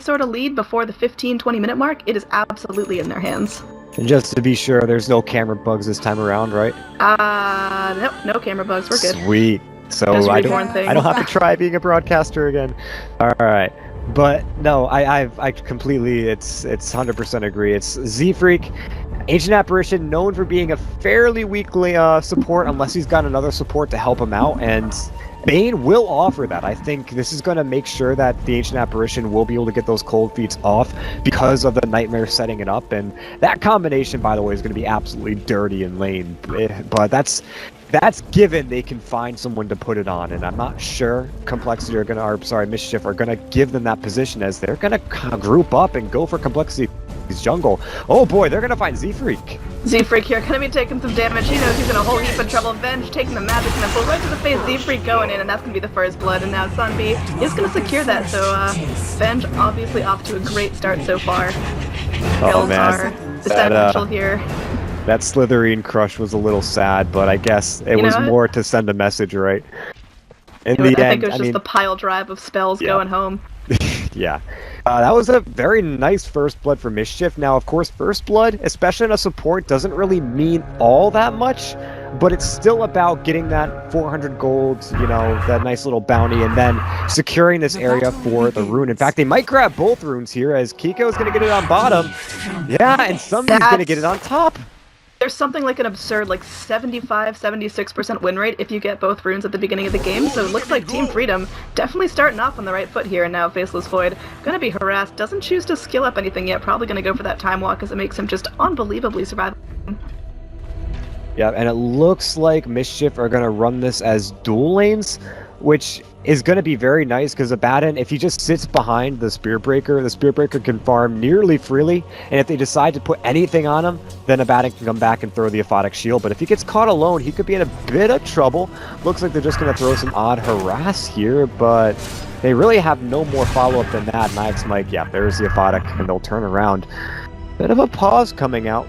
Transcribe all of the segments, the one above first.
sort of lead before the 15-20 minute mark, it is absolutely in their hands. And just to be sure, there's no camera bugs this time around, right? Nope, no camera bugs. We're good. Sweet. So I don't have to try being a broadcaster again. All right. But no, I completely, it's 100% agree. It's Z-Freak, Ancient Apparition, known for being a fairly weak support unless he's got another support to help him out, and Bane will offer that. I think this is going to make sure that the Ancient Apparition will be able to get those cold feet off because of the Nightmare setting it up, and that combination, by the way, is going to be absolutely dirty in lane. But that's given they can find someone to put it on, and I'm not sure Complexity are gonna, or sorry, Mischief are gonna give them that position, as they're gonna group up and go for Complexity's jungle. Oh boy, they're gonna find Z-Freak. Z-Freak here, gonna be taking some damage. He knows he's in a whole heap of trouble. Venge taking the magic missile right to the face. Z-Freak going in, and that's gonna be the first blood. And now Sunby is gonna secure that. So Venge obviously off to a great start so far. Oh man, are essential here. That Slytherin crush was a little sad, but I guess it was more to send a message, right? In the end, I think it was just the pile drive of spells going home. Yeah. That was a very nice first blood for Mischief. Now, of course, first blood, especially in a support, doesn't really mean all that much, but it's still about getting that 400 gold, you know, that nice little bounty, and then securing this area for the rune. In fact, they might grab both runes here, as Kiko's going to get it on bottom. Yeah, and somebody's going to get it on top. There's something like an absurd, like 75-76% win rate if you get both runes at the beginning of the game, so it looks like Team Freedom definitely starting off on the right foot here, and now Faceless Void gonna be harassed, doesn't choose to skill up anything yet, probably gonna go for that time walk as it makes him just unbelievably survivable. Yeah, and it looks like Mischief are gonna run this as dual lanes, which is going to be very nice, because Abaddon, if he just sits behind the Spear Breaker can farm nearly freely, and if they decide to put anything on him, then Abaddon can come back and throw the Aphotic Shield. But if he gets caught alone, he could be in a bit of trouble. Looks like they're just going to throw some odd harass here, but they really have no more follow-up than that. Max Mike, yeah, there's the Aphotic, and they'll turn around. Bit of a pause coming out.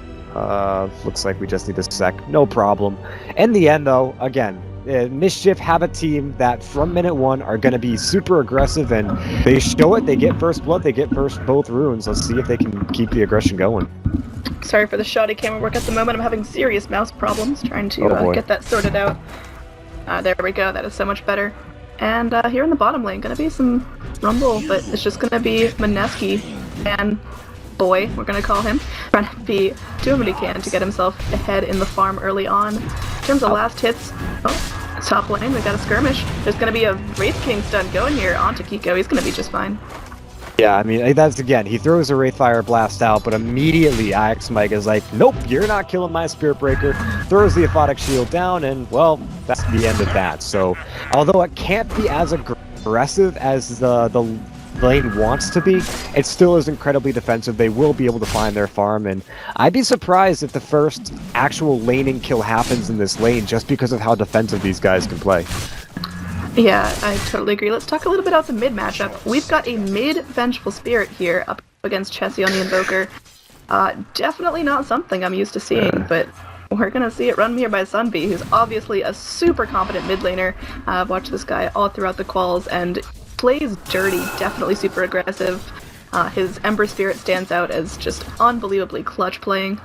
Looks like we just need a sec. No problem. In the end, though, again, Mischief have a team that from minute one are going to be super aggressive, and they show it. They get first blood, they get both runes. Let's see if they can keep the aggression going. Sorry for the shoddy camera work at the moment. I'm having serious mouse problems trying to get that sorted out. There we go. That is so much better. And here in the bottom lane, going to be some rumble, but it's just going to be Mineski and Boy, we're going to call him, trying to be doing what he can to get himself ahead in the farm early on. In terms of last hits, top lane, we got a skirmish. There's going to be a Wraith King stun going here onto Kiko. He's going to be just fine. Yeah, I mean, that's, again, he throws a Wraithfire Blast out, but immediately Axe Mike is like, nope, you're not killing my Spirit Breaker, throws the Aphotic Shield down, and, well, that's the end of that. So, although it can't be as aggressive as the lane wants to be, it still is incredibly defensive. They will be able to find their farm, and I'd be surprised if the first actual laning kill happens in this lane just because of how defensive these guys can play. Yeah, I totally agree. Let's talk a little bit about the mid matchup. We've got a mid Vengeful Spirit here up against Chessie on the Invoker. Definitely not something I'm used to seeing, but we're going to see it run here by Sunby, who's obviously a super competent mid laner. I've watched this guy all throughout the quals, and plays dirty, definitely super aggressive. His Ember Spirit stands out as just unbelievably clutch playing.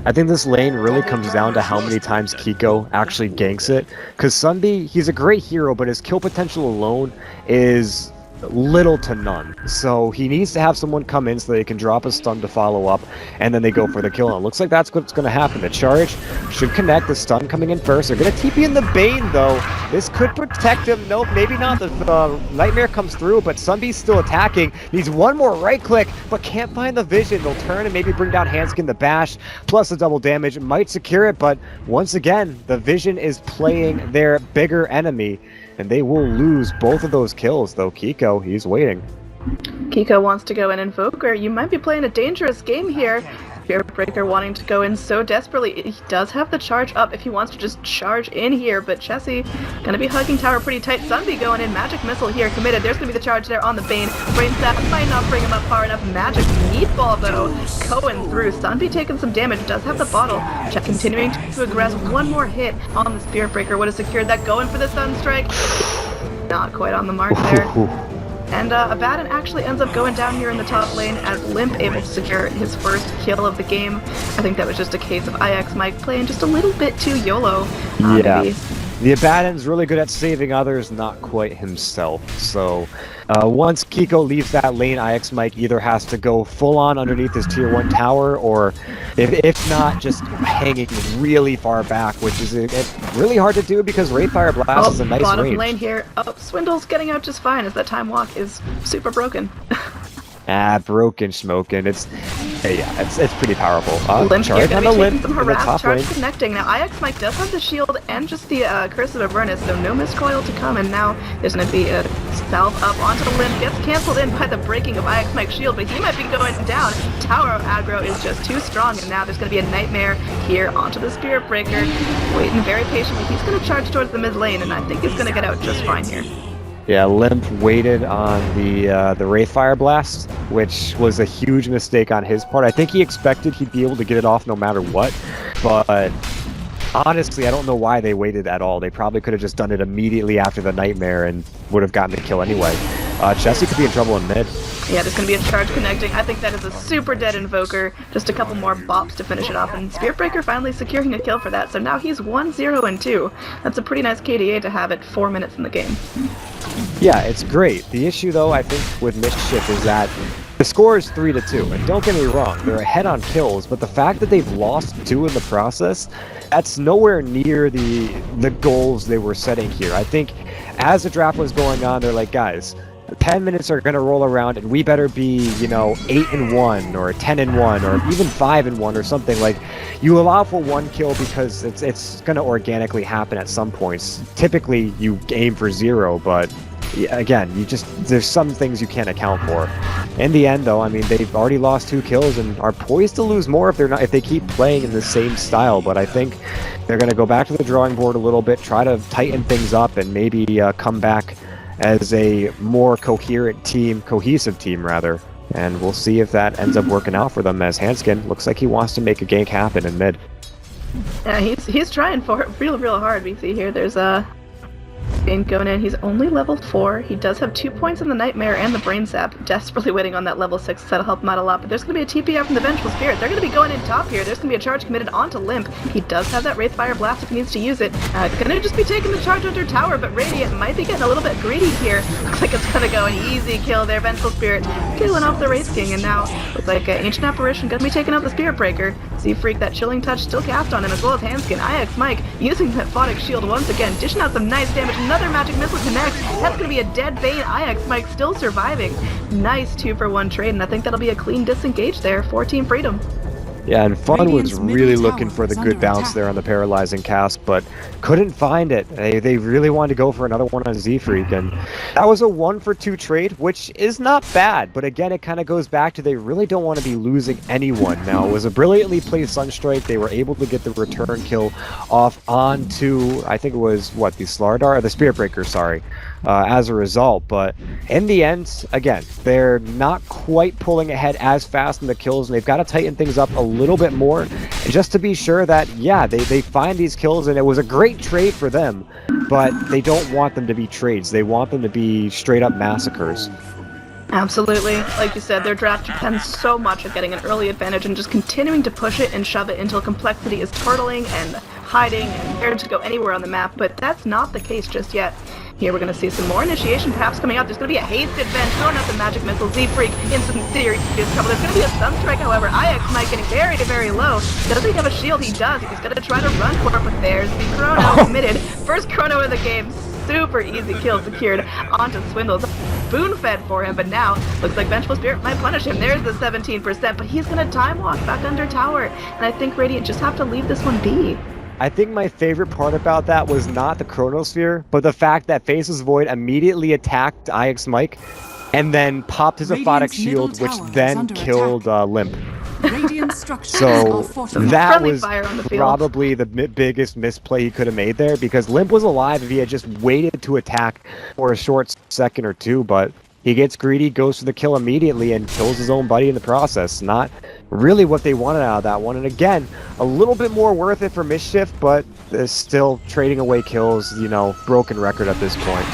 I think this lane really comes down to how many times Kiko actually ganks it. Because Sunby, he's a great hero, but his kill potential alone is little to none. So he needs to have someone come in so they can drop a stun to follow up, and then they go for the kill. And it looks like that's what's going to happen. The charge should connect, the stun coming in first. They're going to TP in the Bane, though. This could protect him. Nope, maybe not. The Nightmare comes through, but Sunby's still attacking. Needs one more right click, but can't find the vision. They'll turn and maybe bring down Handskin the bash, plus the double damage. Might secure it, but once again, the vision is playing their bigger enemy, and they will lose both of those kills, though Kiko, he's waiting. Kiko wants to go in Invoker. You might be playing a dangerous game here. Spirit Breaker wanting to go in so desperately. He does have the charge up if he wants to just charge in here, but Chessie gonna be hugging tower pretty tight. Sunby going in, Magic Missile here committed. There's gonna be the charge there on the Bane. Brain Sap might not bring him up far enough. Magic Meatball though, going through. Sunby taking some damage, does have the bottle. Check continuing to aggress. One more hit on the Spirit Breaker would have secured that. Going for the Sunstrike. Not quite on the mark there. And Abaddon actually ends up going down here in the top lane as Limp able to secure his first kill of the game. I think that was just a case of IX Mike playing just a little bit too YOLO. Yeah. Maybe. The Abaddon's really good at saving others, not quite himself. So once Kiko leaves that lane, IX Mike either has to go full on underneath his tier 1 tower, or if not, just hanging really far back, which is really hard to do because Wraithfire Blast is a nice bottom range. lane here. Oh, Swindle's getting out just fine as that time walk is super broken. Broken smoking. It's pretty powerful. Limp here gonna be taking some in the harass, top charge lane. connecting. Now IX Mike does have the shield and just the Curse of Avernus, so no miscoil to come, and now there's gonna be a salve up onto the Limp, gets cancelled in by the breaking of IX Mike's shield, but he might be going down. Tower aggro is just too strong, and now there's gonna be a Nightmare here onto the Spirit Breaker, waiting very patiently. He's gonna charge towards the mid lane, and I think he's gonna get out just fine here. Yeah, Limp waited on the Wraithfire Blast, which was a huge mistake on his part. I think he expected he'd be able to get it off no matter what, but honestly, I don't know why they waited at all. They probably could have just done it immediately after the Nightmare and would have gotten the kill anyway. Chessie could be in trouble in mid. Yeah, there's going to be a charge connecting. I think that is a super dead Invoker. Just a couple more bops to finish it off, and Spirit Breaker finally securing a kill for that. So now he's 1-0-2. That's a pretty nice KDA to have at 4 minutes in the game. Yeah, it's great. The issue, though, I think, with Mischief is that the score is 3-2, and don't get me wrong, they're ahead on kills, but the fact that they've lost 2 in the process, that's nowhere near the goals they were setting here. I think as the draft was going on, they're like, guys, 10 minutes are going to roll around, and we better be, 8-1, or 10-1, or even 5-1, or something. Like, you allow for 1 kill because it's going to organically happen at some points. Typically, you aim for 0, but again, there's some things you can't account for. In the end, though, I mean, they've already lost 2 kills and are poised to lose more if they keep playing in the same style. But I think they're going to go back to the drawing board a little bit, try to tighten things up, and maybe come back as a more cohesive team rather, and we'll see if that ends up working out for them, as Hanskin looks like he wants to make a gank happen in mid. Yeah, he's trying for it real hard. We see here there's a Bane going in. He's only level 4. He does have 2 points in the Nightmare and the Brain Sap. Desperately waiting on that level 6, so that'll help him out a lot. But there's going to be a TP out from the Vengeful Spirit. They're going to be going in top here. There's going to be a charge committed onto Limp. He does have that Wraithfire Blast if he needs to use it. It's going to just be taking the charge under tower, but Radiant might be getting a little bit greedy here. Looks like it's going to go an easy kill there. Vengeful Spirit killing off the Wraith King, and now looks like Ancient Apparition going to be taking out the Spirit Breaker. Z-Freak, that Chilling Touch still cast on him, as well as Hanskin. IX Mike using that Phonic Shield once again, dishing out some nice damage. Another Magic Missile connects. That's going to be a dead Bane. IX Mike still surviving. Nice 2-for-1 trade, and I think that'll be a clean disengage there for Team Freedom. Yeah, and Fun was really looking for the good bounce there on the paralyzing cast, but couldn't find it. They really wanted to go for another one on Z-Freak, and that was a 1-for-2 trade, which is not bad, but again, it kind of goes back to they really don't want to be losing anyone. Now, it was a brilliantly played Sunstrike. They were able to get the return kill off onto, I think it was, the Slardar? Or the Spirit Breaker, sorry. As a result, but in the end, again, they're not quite pulling ahead as fast in the kills, and they've got to tighten things up a little bit more, just to be sure that, yeah, they find these kills, and it was a great trade for them, but they don't want them to be trades. They want them to be straight-up massacres. Absolutely. Like you said, their draft depends so much on getting an early advantage and just continuing to push it and shove it until complexity is turtling and hiding and scared to go anywhere on the map, but that's not the case just yet. Here we're going to see some more initiation perhaps coming out. There's going to be a hasted venge, throwing out the Magic Missile. Z-Freak in some serious trouble. There's going to be a Sunstrike, however. IX Mike getting very, very low. Does he have a shield? He does. He's going to try to run for it, but there's the Chrono committed. First Chrono of the game. Super easy kill secured onto Swindle. Spoon-fed for him, but now looks like Vengeful Spirit might punish him. There's the 17%, but he's going to time walk back under tower. And I think Radiant just have to leave this one be. I think my favorite part about that was not the Chronosphere, but the fact that Faceless Void immediately attacked IX Mike and then popped his Aphotic Shield, which then killed Limp. So that was probably the biggest misplay he could have made there, because Limp was alive if he had just waited to attack for a short second or two, but he gets greedy, goes for the kill immediately, and kills his own buddy in the process. Not really what they wanted out of that one. And again, a little bit more worth it for Mischief, but still trading away kills, broken record at this point.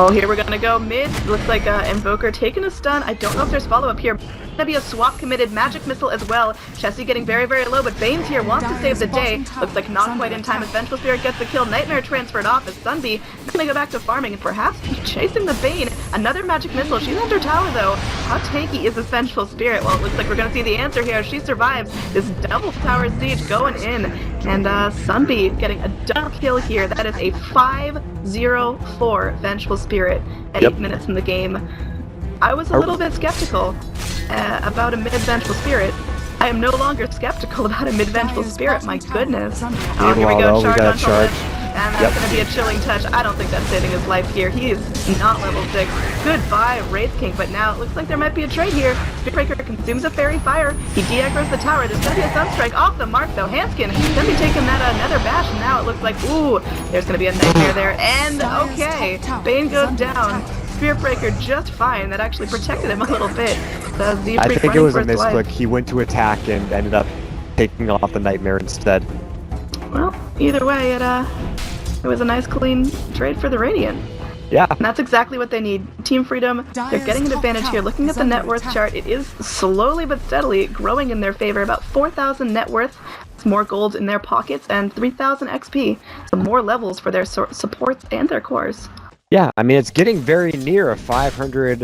Oh, here we're gonna go mid. Looks like Invoker taking a stun. I don't know if there's follow-up here. Gonna be a swap committed magic missile as well. Chessie getting very, very low, but Bane's here, wants to save the day. Looks like not quite in time as Vengeful Spirit gets the kill. Nightmare transferred off as Sunbee is gonna go back to farming and perhaps chasing the Bane. Another magic missile. She's under tower though. How tanky is this Vengeful Spirit? Well, it looks like we're gonna see the answer here. She survives this double tower siege going in. And Sunbee getting a double kill here. That is a 5-0-4 Vengeful Spirit at 8 minutes in the game. I was a little bit skeptical about a mid-Vengeful Spirit. I am no longer skeptical about a mid-Vengeful Spirit, my goodness. Oh, here we go, charge on charge. And that's going to be a chilling touch. I don't think that's saving his life here. He is not level 6. Goodbye, Wraith King. But now it looks like there might be a trade here. Spearbreaker consumes a fairy fire. He de-aggroes the tower. There's going to be a Sunstrike off the mark, though. Hanskin going to be taking that another bash. And now it looks like, ooh, there's going to be a Nightmare there. And, okay, Bane goes down. Spearbreaker just fine. That actually protected him a little bit. I think it was a misclick. He went to attack and ended up taking off the Nightmare instead. Well, either way, it was a nice clean trade for the Radiant. Yeah. And that's exactly what they need. Team Freedom, they're getting an advantage here. Looking at the net worth chart, it is slowly but steadily growing in their favor. About 4,000 net worth, more gold in their pockets, and 3,000 XP. So more levels for their supports and their cores. Yeah, I mean, it's getting very near a 500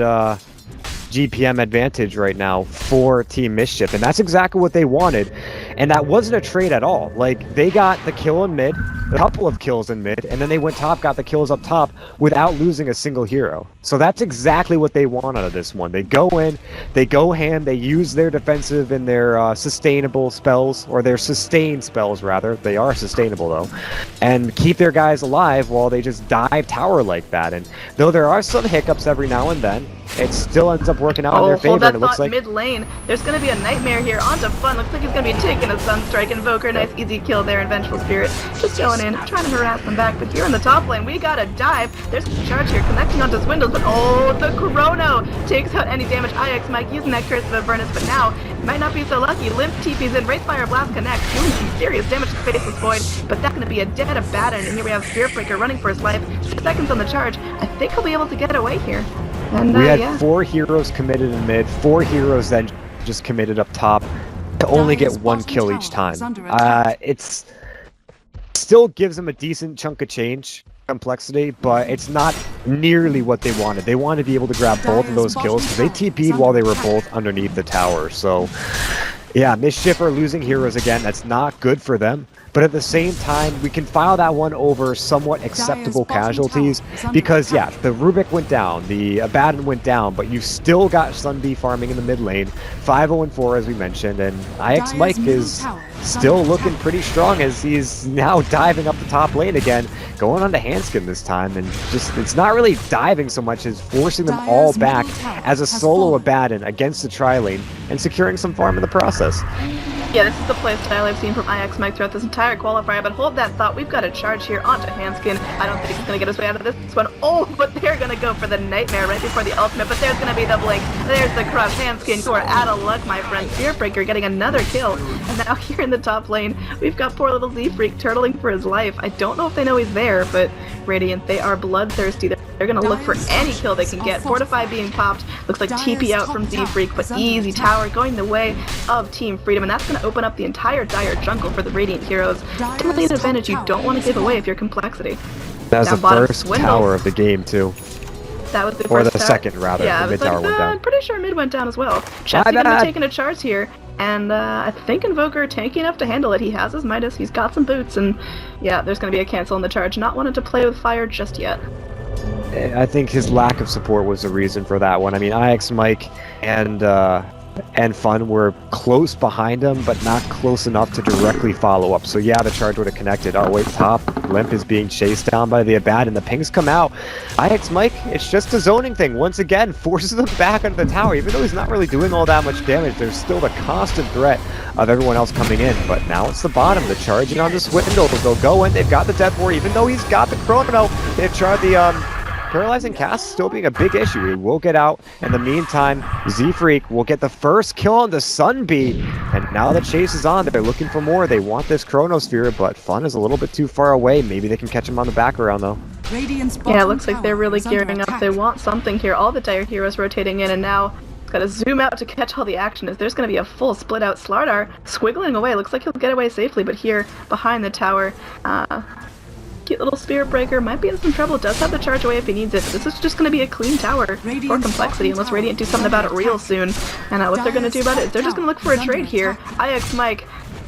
GPM advantage right now for Team Mischief, and that's exactly what they wanted. And that wasn't a trade at all. Like, they got the kill in mid, a couple of kills in mid, and then they went top, got the kills up top without losing a single hero. So that's exactly what they want out of this one. They go in, they go ham, they use their defensive and their sustainable spells, or their sustained spells rather, they are sustainable though, and keep their guys alive while they just dive tower like that. And though there are some hiccups every now and then, it still ends up working out in their favor. And it looks like mid lane. There's going to be a Nightmare here onto Fun. Looks like he's going to be taking a Sunstrike. Invoker, nice easy kill there in Vengeful Spirit. Just going in, trying to harass them back. But here in the top lane, we got a dive. There's a charge here connecting onto Swindles. But oh, the Chrono takes out any damage. IX Mike using that Curse of Avernus. But now, it might not be so lucky. Limp TP's in. Wraithfire Blast connects. Doing some serious damage to Faceless Void. But that's going to be a dead Abaddon. And here we have Spearbreaker running for his life. 6 seconds on the charge. I think he'll be able to get away here. And, we had 4 heroes committed in mid, 4 heroes then just committed up top to only get 1 kill each time. It's still gives them a decent chunk of change complexity, but it's not nearly what they wanted. They wanted to be able to grab both of those kills because they TP'd while they were both underneath the tower. So yeah, Mischief are losing heroes again. That's not good for them. But at the same time, we can file that one over somewhat acceptable casualties because, yeah, the Rubik went down, the Abaddon went down, but you've still got Sunbee farming in the mid lane, 5-0-4 as we mentioned, and IX Mike is still looking pretty strong as he's now diving up the top lane again, going on to Hanskin this time, and just, it's not really diving so much as forcing them all back as a solo Abaddon against the tri-lane and securing some farm in the process. Yeah, this is the playstyle I've seen from IX Mike throughout this entire qualifier, but hold that thought, we've got a charge here onto Hanskin. I don't think he's going to get his way out of this one. Oh, but they're going to go for the Nightmare right before the ultimate, but there's going to be the blink. There's the crush. Hanskin, you are out of luck, my friend. Spearbreaker getting another kill. And now here in the top lane, we've got poor little Z-Freak turtling for his life. I don't know if they know he's there, but Radiant, they are bloodthirsty. They're going to look for any kill they can get. Fortify being popped. Looks like TP out from Z-Freak, but easy tower going the way of Team Freedom, and that's going to open up the entire dire jungle for the Radiant heroes. Definitely an advantage you don't want to give away if you're Complexity. That was the first tower of the game, too. That was the or first the second, rather. Yeah, the mid tower went down. I'm pretty sure mid went down as well. Chessie gonna be taking a charge here, and I think Invoker tanky enough to handle it. He has his Midas, he's got some boots, and yeah, there's gonna be a cancel on the charge. Not wanting to play with fire just yet. I think his lack of support was the reason for that one. I mean, IX Mike and Fun were close behind him, but not close enough to directly follow up. So yeah, the charge would have connected. Oh wait, top. Limp is being chased down by the Abaddon. The pings come out. IX Mike, it's just a zoning thing. Once again, forces him back under the tower. Even though he's not really doing all that much damage, there's still the constant threat of everyone else coming in. But now it's the bottom. The charging on the Swindle. They'll go in. They've got the Death War. Even though he's got the Chrono, they've tried the Paralyzing Cast still being a big issue. He will get out. In the meantime, Z-Freak will get the first kill on the Sunbee. And now the chase is on. They're looking for more. They want this Chronosphere, but Fun is a little bit too far away. Maybe they can catch him on the back around, though. Yeah, it looks like they're really gearing up. They want something here. All the dire heroes rotating in, and now gotta zoom out to catch all the action as there's gonna be a full split out. Slardar squiggling away. Looks like he'll get away safely, but here behind the tower, cute little Spirit Breaker might be in some trouble. Does have the charge away if he needs it, but this is just gonna be a clean tower for Complexity unless Radiant do something about it real soon. And what they're gonna do about it is they're just gonna look for a trade here. IX Mike,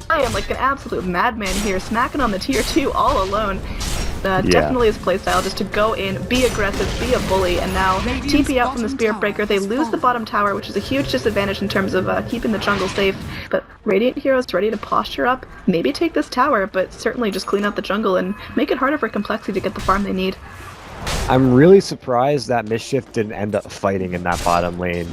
I am like an absolute madman here, smacking on the tier 2 all alone. Definitely his playstyle, just to go in, be aggressive, be a bully, and now TP out from the Spirit Breaker. They lose the bottom tower, which is a huge disadvantage in terms of keeping the jungle safe, but Radiant Heroes ready to posture up, maybe take this tower, but certainly just clean out the jungle and make it harder for Complexity to get the farm they need. I'm really surprised that Mischief didn't end up fighting in that bottom lane.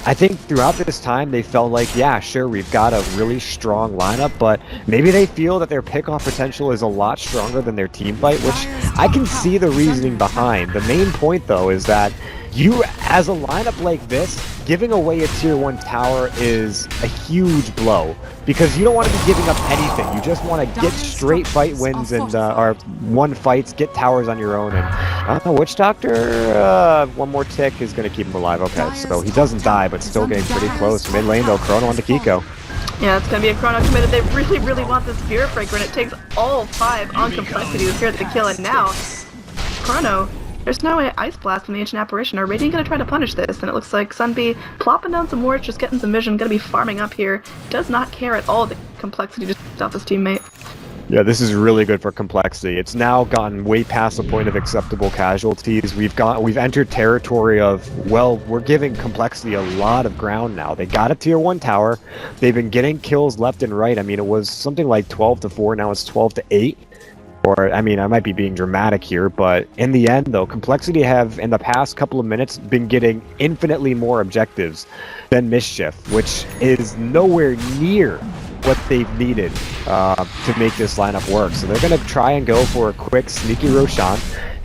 I think throughout this time they felt like, yeah, sure, we've got a really strong lineup, but maybe they feel that their pick-off potential is a lot stronger than their team fight, which I can see the reasoning behind. The main point, though, is that you, as a lineup like this, giving away a tier 1 tower is a huge blow, because you don't want to be giving up anything. You just want to get straight fight wins and or one fights, get towers on your own. And Witch Doctor, one more tick is going to keep him alive. Okay, so he doesn't die, but still getting pretty close. Mid lane though, Chrono onto Kiko. Yeah, it's going to be a Chrono committed. They really, really want this Spirit Breaker, and it takes all 5 on Complexity to secure the kill. And now, Chrono, there's no Ice Blast from the Ancient Apparition. Are Radiant going to try to punish this? And it looks like Sunbee plopping down some wards, just getting some vision, going to be farming up here. Does not care at all that Complexity just off his teammate. Yeah, this is really good for Complexity. It's now gotten way past the point of acceptable casualties. We've entered territory of, well, we're giving Complexity a lot of ground now. They got a tier 1 tower. They've been getting kills left and right. I mean, it was something like 12-4, now it's 12-8. Or, I mean, I might be being dramatic here, but in the end, though, Complexity have, in the past couple of minutes, been getting infinitely more objectives than Mischief, which is nowhere near what they've needed to make this lineup work. So they're going to try and go for a quick, sneaky Roshan.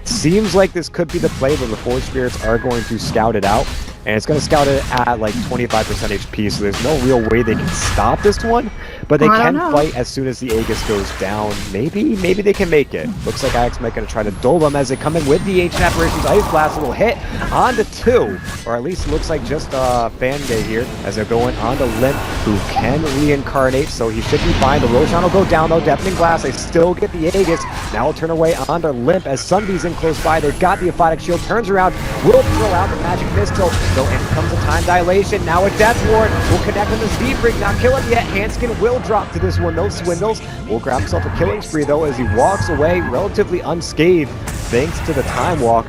Seems like this could be the play, but the Forge Spirits are going to scout it out. And it's going to scout it at like 25% HP, so there's no real way they can stop this one. But they can fight as soon as the Aegis goes down. Maybe they can make it. Looks like Ix might going to try to duel them as they come in with the Ancient Apparitions Ice Blast. A little hit onto 2, or at least looks like just Fangay here as they're going onto Limp, who can reincarnate, so he should be fine. The Roshan will go down though. Deafening Blast. They still get the Aegis. Now will turn away onto Limp as Sunbee's in close by. They've got the Aphotic Shield. Turns around. Will throw out the Magic Missile. So in comes a Time Dilation. Now a Death Ward will connect on the Z-Freak. Not kill him yet. Handskin will drop to this one. No Swindles. Will grab himself a killing spree though as he walks away relatively unscathed thanks to the Time Walk.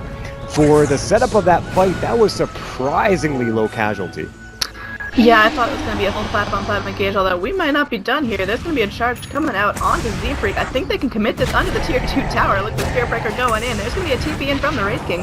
For the setup of that fight, that was surprisingly low casualty. Yeah, I thought it was going to be a full 5-on-5 engage, although we might not be done here. There's going to be a charge coming out onto Z-Freak. I think they can commit this under the tier 2 tower. Look, the Spirit Breaker going in. There's going to be a TP in from the Wraith King.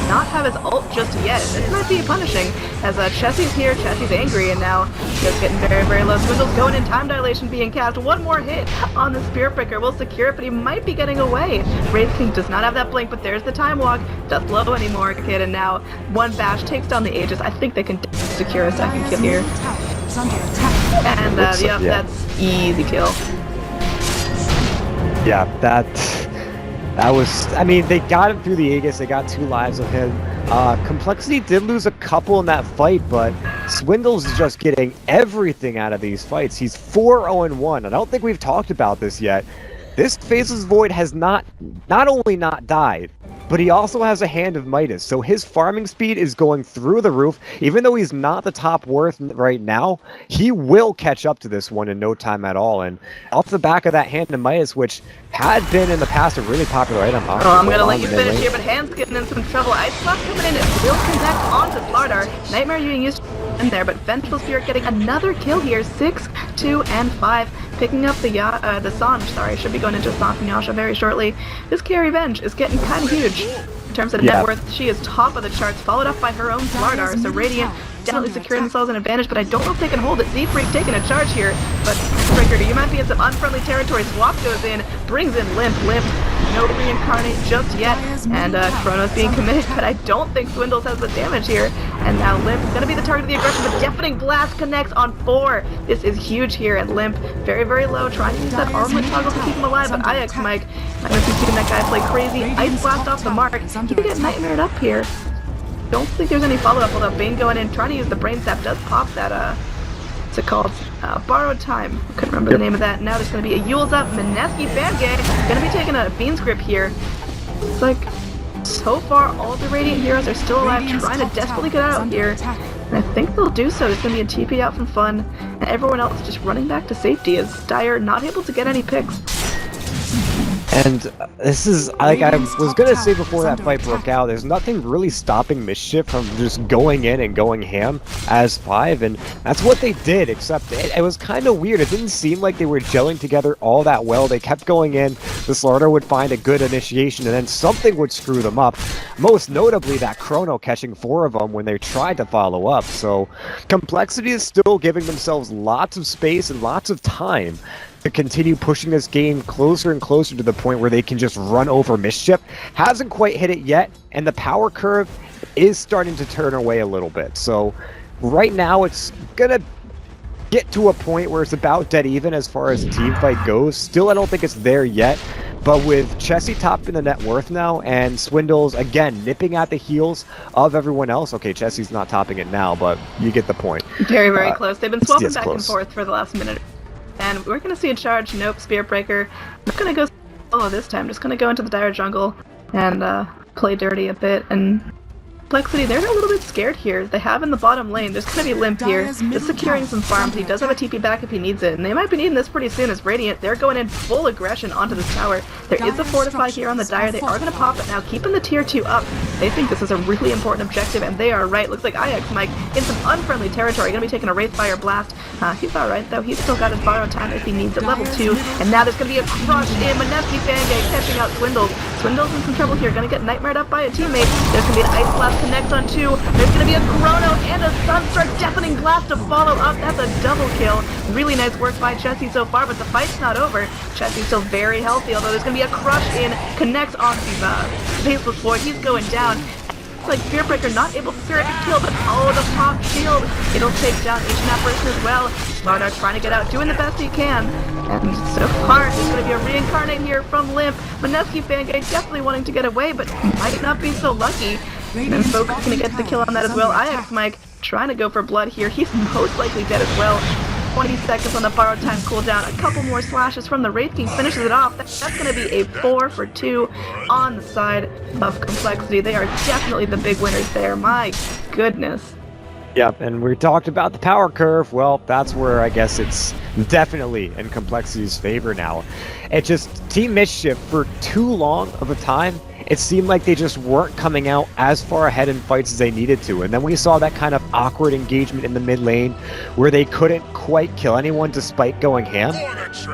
Not have his ult just yet. This might be punishing, as Chessie's here, Chessie's angry, and now just getting very, very low. Swindle's going in, Time Dilation being cast. One more hit on the Spirit Breaker will secure it, but he might be getting away. Wraith King does not have that blink, but there's the Time Walk. Doesn't low anymore, kid, and now one bash takes down the Aegis. I think they can secure a second kill here. And that's easy kill. Yeah, that was, I mean, they got him through the Aegis, they got 2 lives of him. Complexity did lose a couple in that fight, but Swindle's is just getting everything out of these fights. He's 4-0-1. I don't think we've talked about this yet. This Faceless Void has not only not died, but he also has a Hand of Midas, so his farming speed is going through the roof. Even though he's not the top worth right now, he will catch up to this one in no time at all. And off the back of that Hand of Midas, which had been in the past a really popular item. I'm going to let you finish here, but Hand's getting in some trouble. Ice Blast coming in, it will connect onto Slardar. Nightmare being used in there, but Vengeful Spirit getting another kill here. 6, 2, and 5. Picking up the Sange, sorry, should be going into Sange and Yasha very shortly. This Carry Venge is getting kind of huge. In terms of net worth, she is top of the charts, followed up by her own Slardar, so Radiant definitely securing themselves an advantage, but I don't know if they can hold it. Z-Freak taking a charge here, but Breaker, you might be in some unfriendly territory. Swap goes in, brings in Limp. No reincarnate just yet, and Chrono's being committed, but I don't think Swindles has the damage here. And now Limp is going to be the target of the aggression, but Deafening Blast connects on 4. This is huge here, and Limp very, very low, trying to use that armament toggle to keep him alive, but IX Mike, I don't know if you've seen that guy play crazy. Ice Blast off the mark. He could get nightmared up here. Don't think there's any follow-up, although Bane going in, trying to use the Brain Sap does pop that, what's it called? Borrowed Time. Couldn't remember the name of that. Now there's going to be a Yule's up. Mineski Bangay going to be taking a Fiend's Grip here. It's like, so far, all the Radiant heroes are still alive, trying to desperately get out here. And I think they'll do so. There's going to be a TP out from Fun, and everyone else just running back to safety as Dire not able to get any picks. And this is, like I was going to say before that fight broke out, there's nothing really stopping Mischief from just going in and going ham as 5, and that's what they did, except it was kind of weird. It didn't seem like they were gelling together all that well. They kept going in, the Slaughter would find a good initiation, and then something would screw them up. Most notably, that Chrono catching 4 of them when they tried to follow up. So Complexity is still giving themselves lots of space and lots of time to continue pushing this game closer and closer to the point where they can just run over Mischief. Hasn't quite hit it yet, and the power curve is starting to turn away a little bit. So right now it's gonna get to a point where it's about dead even as far as the team fight goes. Still, I don't think it's there yet, but with Chessie topping the net worth now, and Swindles, again, nipping at the heels of everyone else. Okay, Chessie's not topping it now, but you get the point. Very, very close. They've been swapping back and forth for the last minute. And we're going to see a charge. Nope, Spirit Breaker. I'm not going to go solo this time. Just going to go into the Dire jungle and play dirty a bit. And Complexity, they're a little bit scared here. They have in the bottom lane, there's going to be Limp here. Just securing some farms. He does have a TP back if he needs it. And they might be needing this pretty soon as Radiant. They're going in full aggression onto this tower. There is a Fortify here on the Dire. They are going to pop it now, keeping the tier 2 up. They think this is a really important objective, and they are right. Looks like IX Mike in some unfriendly territory. Going to be taking a Wraithfire Blast. He's alright, though. He's still got his Borrowed Time if he needs it. Level 2. And now there's going to be a crush in. Mineski Bangay catching out Swindles. Swindles in some trouble here. Going to get nightmared up by a teammate. There's going to be an Ice Blast connects on 2. There's going to be a Chrono and a Sunstar Deafening Blast to follow up. That's a double kill. Really nice work by Chessie so far, but the fight's not over. Chessie's still very healthy, although there's going to be a crush in. Connects on the Faceless Void. He's going down. It's like Spirit Breaker not able to secure a kill, but oh, the pop shield. It'll take down H&F person as well. Slardar trying to get out, doing the best he can. And so far, there's going to be a reincarnate here from Limp. Mineski Bangay definitely wanting to get away, but might not be so lucky. And then Focus is going to get the kill on that as well. IX Mike trying to go for blood here. He's most likely dead as well. 20 seconds on the Borrowed Time cooldown. A couple more slashes from the Wraith King finishes it off. That's going to be a 4 for 2 on the side of Complexity. They are definitely the big winners there. My goodness. Yeah, and we talked about the power curve. Well, that's where I guess it's definitely in Complexity's favor now. It just, Team Mischief, for too long of a time, it seemed like they just weren't coming out as far ahead in fights as they needed to. And then we saw that kind of awkward engagement in the mid lane where they couldn't quite kill anyone despite going ham.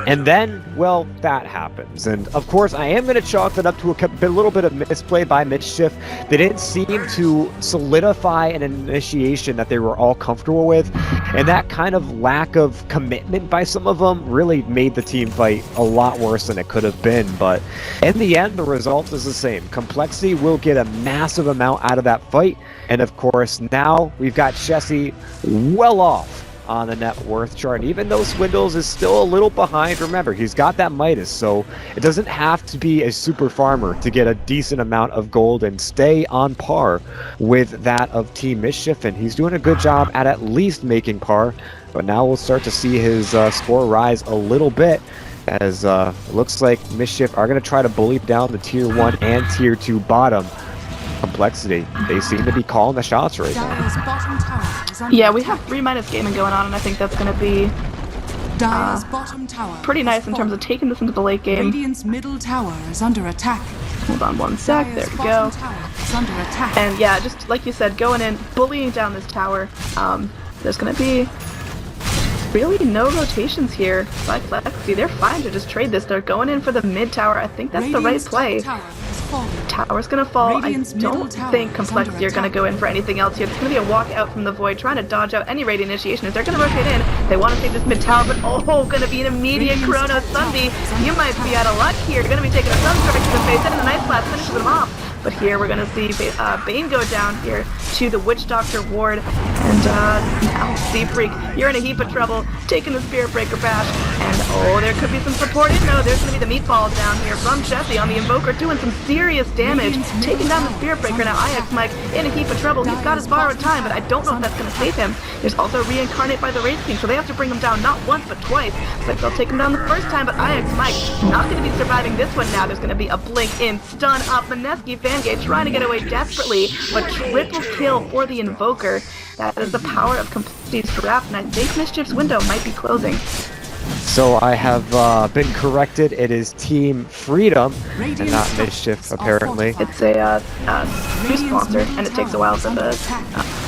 And then, well, that happens. And of course, I am going to chalk that up to a little bit of misplay by Mischief. They didn't seem to solidify an initiation that they were all comfortable with. And that kind of lack of commitment by some of them really made the team fight a lot worse than it could have been. But in the end, the result is the same. Complexity will get a massive amount out of that fight, and of course now we've got Chessie well off on the net worth chart. Even though Swindles is still a little behind, remember, he's got that Midas, so it doesn't have to be a super farmer to get a decent amount of gold and stay on par with that of Team Mischief, and he's doing a good job at least making par. But now we'll start to see his score rise a little bit, as it looks like Mischief are going to try to bully down the tier 1 and tier 2 bottom. Complexity, they seem to be calling the shots right now. Yeah, we have 3- gaming going on, and I think that's going to be pretty nice in terms of taking this into the late game. Radiant's middle tower is under attack. Hold on one sec, there we go. And yeah, just like you said, going in, bullying down this tower. There's going to be really no rotations here by Complexity. They're fine to just trade this. They're going in for the mid tower. I think that's the right play. fallen. Tower's gonna fall. Radiant's I don't middle tower think is Complexity under are gonna go in for anything else here. There's gonna be a walk out from the void, trying to dodge out any radiant initiation. If they're gonna rotate in, they want to take this mid tower, but gonna be an immediate Chrono Sunbeam. You might be out of luck here. You're gonna be taking a Sunstrike to the face, and a nice blast finishes them off. But here we're gonna see Bane go down here to the Witch Doctor ward, and now Z-Freak, you're in a heap of trouble, taking the Spirit Breaker bash, and there could be some support in. No, there's gonna be the meatballs down here from Jesse on the Invoker, doing some serious damage, taking down the Spirit Breaker. Now IX Mike in a heap of trouble. He's got his borrowed time, but I don't know if that's gonna save him. There's also Reincarnate by the Wraith King, so they have to bring him down not once but twice. But they'll take him down the first time, but IX Mike not gonna be surviving this one now. There's gonna be a blink in, stun up, Mineski Fangate trying to get away desperately, but triple kill for the Invoker. That is the power of Complexity's draft, and I think Mischief's window might be closing. So I have been corrected. It is Team Freedom and not Mischief, apparently. It's a new sponsor, and it takes a while for the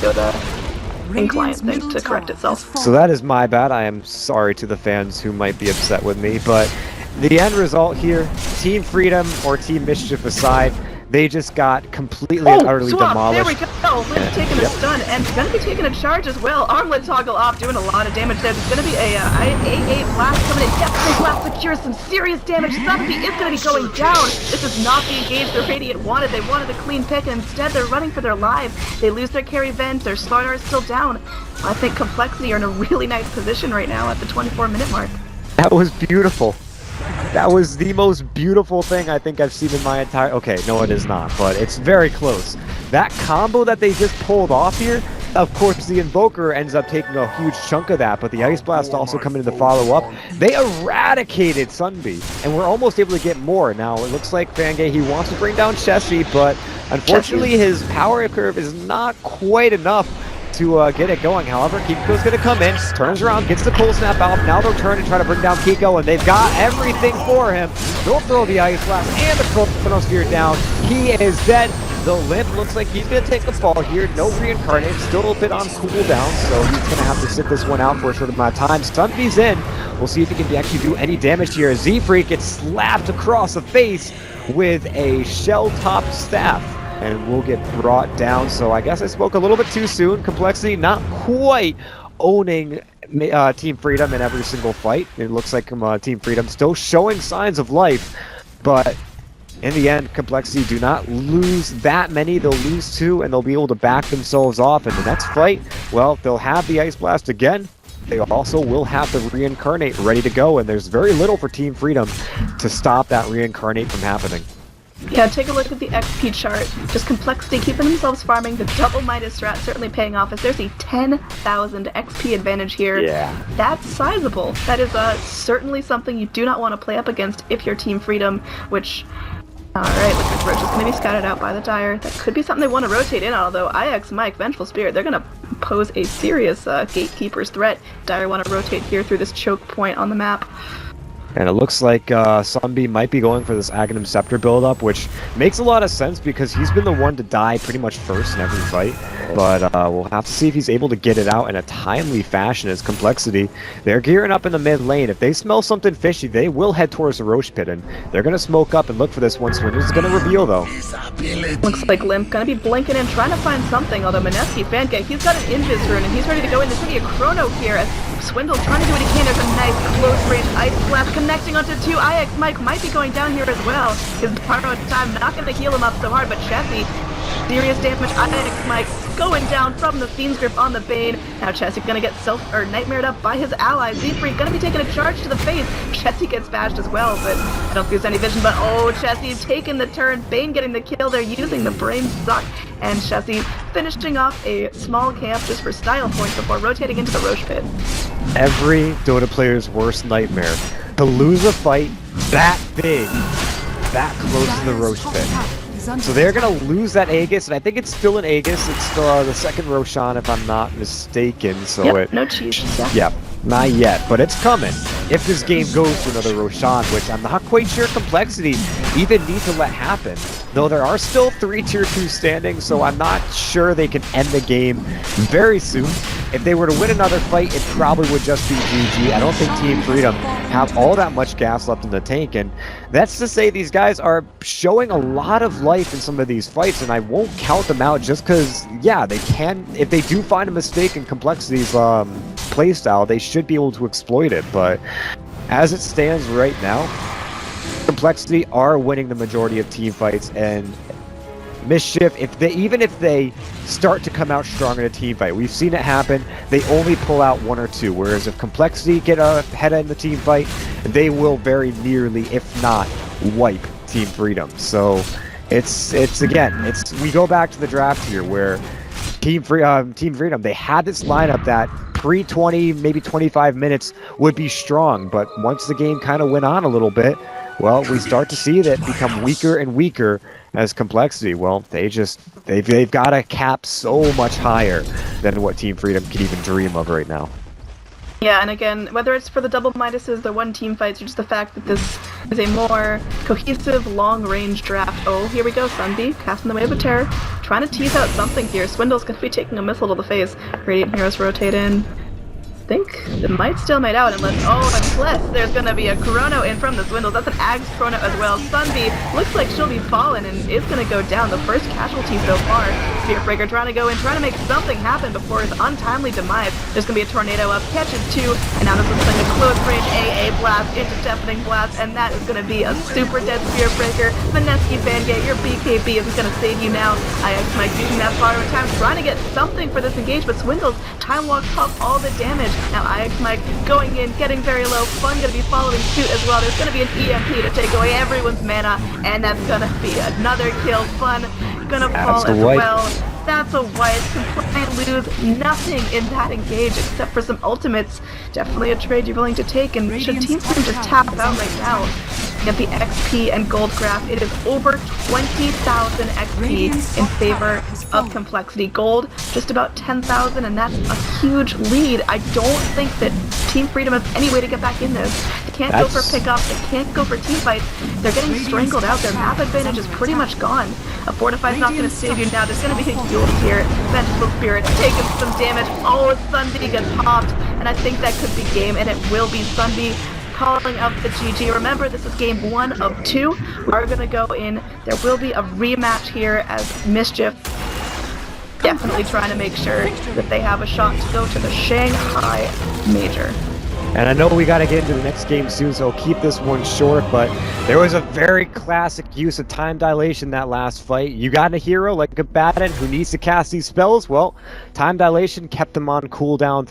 Dota client thing to correct itself. So that is my bad. I am sorry to the fans who might be upset with me, but the end result here, Team Freedom or Team Mischief aside, they just got completely and utterly demolished. There we go. Lynn's taking a stun, and he's going to be taking a charge as well. Armlet toggle off, doing a lot of damage there. There's going to be a AA blast coming in. Yep, this blast secures some serious damage. Zombie is going to be going down. This is not the engage the Radiant wanted. They wanted a clean pick, and instead they're running for their lives. They lose their carry vent. Their Slardar is still down. I think Complexity are in a really nice position right now at the 24-minute mark. That was beautiful. That was the most beautiful thing I think I've seen in my entire... Okay, no it is not, but it's very close. That combo that they just pulled off here, of course the Invoker ends up taking a huge chunk of that, but the Ice Blast also coming in to follow up. They eradicated Sunbeam, and we're almost able to get more. Now, it looks like Fangay, he wants to bring down Chessie, but unfortunately his power curve is not quite enough to get it going. However, Kiko's going to come in, turns around, gets the cold snap out. Now they'll turn and try to bring down Kiko, and they've got everything for him. They'll throw the Ice Blast and the Chronosphere down. He is dead. The Limp looks like he's going to take the fall here. No Reincarnate, still a bit on cooldown, so he's going to have to sit this one out for a short amount of time. Sunbeam's in. We'll see if he can actually do any damage here. Z-Freak gets slapped across the face with a shell-topped staff, and will get brought down. So I guess I spoke a little bit too soon. Complexity not quite owning Team Freedom in every single fight. It looks like Team Freedom still showing signs of life, but in the end, Complexity do not lose that many. They'll lose 2, and they'll be able to back themselves off. In the next fight, well, they'll have the Ice Blast again. They also will have the Reincarnate ready to go, and there's very little for Team Freedom to stop that Reincarnate from happening. Yeah, take a look at the XP chart. Just Complexity keeping themselves farming. The double Midas strat certainly paying off as there's a 10,000 XP advantage here. Yeah. That's sizable. That is certainly something you do not want to play up against if you're Team Freedom, which... Alright, looks like Roach is going to be scouted out by the Dire. That could be something they want to rotate in, although IX Mike, Vengeful Spirit, they're going to pose a serious Gatekeeper's threat. Dire want to rotate here through this choke point on the map. And it looks like Sunbeam might be going for this Aghanim Scepter build-up, which makes a lot of sense because he's been the one to die pretty much first in every fight. But we'll have to see if he's able to get it out in a timely fashion as Complexity. They're gearing up in the mid lane. If they smell something fishy, they will head towards the Roche Pit, and they're going to smoke up and look for this one. Swindler's going to reveal, though. Looks like Limp going to be blinking in, trying to find something, although Mineski Fangate, he's got an Invis rune, and he's ready to go in. There's going to be a Chrono here as Swindle trying to do what he can. There's a nice close-range Ice Blast connecting onto 2. IX Mike might be going down here as well. His borrowed time not going to heal him up so hard, but Chessie, serious damage. IX Mike going down from the Fiend's Grip on the Bane. Now Chessie going to get nightmared up by his ally. Z-Freak going to be taking a charge to the face. Chessie gets bashed as well, but I don't lose any vision. But Chessie taking the turn. Bane getting the kill. They're using the Brain Suck. And Chessie finishing off a small camp just for style points before rotating into the Roche Pit. Every Dota player's worst nightmare. To lose a fight that big, that close to the Roche Pit. So they're going to lose that Aegis, and I think it's still an Aegis. It's still the second Roshan, if I'm not mistaken. So no cheese. Yeah, not yet, but it's coming. If this game goes to another Roshan, which I'm not quite sure Complexity even need to let happen. Though there are still 3 Tier 2 standing, so I'm not sure they can end the game very soon. If they were to win another fight, it probably would just be GG. I don't think Team Freedom have all that much gas left in the tank, and that's to say these guys are showing a lot of life in some of these fights, and I won't count them out just because, yeah, they can, if they do find a mistake in Complexity's playstyle, they should be able to exploit it, but as it stands right now, Complexity are winning the majority of team fights, and Mischief, even if they start to come out strong in a team fight, we've seen it happen, they only pull out 1 or 2, whereas if Complexity get ahead in the team fight, they will very nearly, if not, wipe Team Freedom. So it's we go back to the draft here where Team Freedom, they had this lineup that pre-20, maybe 25 minutes would be strong, but once the game kind of went on a little bit, well, we start to see that become weaker and weaker as Complexity. Well, they've got a cap so much higher than what Team Freedom can even dream of right now. Yeah, and again, whether it's for the double minuses, the one team fights, or just the fact that this is a more cohesive, long-range draft. Oh, here we go, Sunbee, casting the Wave of Terror, trying to tease out something here. Swindle's gonna be taking a missile to the face. Radiant Heroes rotate in. I think it might still made out unless there's gonna be a chrono in from the Swindles. That's an Ags chrono as well. Sunbee looks like she'll be fallen and is gonna go down. The first casualty so far. Spearbreaker trying to go in, trying to make something happen before his untimely demise. There's gonna be a tornado up, catches 2, and now this looks like a close range AA blast into deafening blast, and that is gonna be a super dead Spearbreaker. Mineski Fangate, your BKB isn't gonna save you now. IX Mike using that borrowing time, trying to get something for this engage, but Swindles time walks off all the damage. Now IX Mike going in, getting very low. Fun gonna be following suit as well. There's gonna be an EMP to take away everyone's mana, and that's gonna be another kill. Fun gonna fall as well. That's a wipe. Completely lose nothing in that engage except for some ultimates. Definitely a trade you're willing to take, and should Team Freedom just tap out right now, get the XP and gold graph. It is over 20,000 XP in favor of Complexity. Gold, just about 10,000, and that's a huge lead. I don't think that Team Freedom has any way to get back in this. They can't go for pickup, they can't go for team fights. They're getting strangled out. Their map advantage is pretty much gone. A Fortify's not going to save you now. There's going to be a heal here. Vengeful Spirit taking some damage. Oh, Sunbee gets popped, and I think that could be game, and it will be Sunbee calling up the GG. Remember, this is game 1 of 2. We are going to go in. There will be a rematch here as Mischief definitely trying to make sure that they have a shot to go to the Shanghai Major. And I know we got to get into the next game soon, so I'll keep this one short, but there was a very classic use of time dilation that last fight. You got a hero like a Abaddon who needs to cast these spells? Well, time dilation kept them on cooldown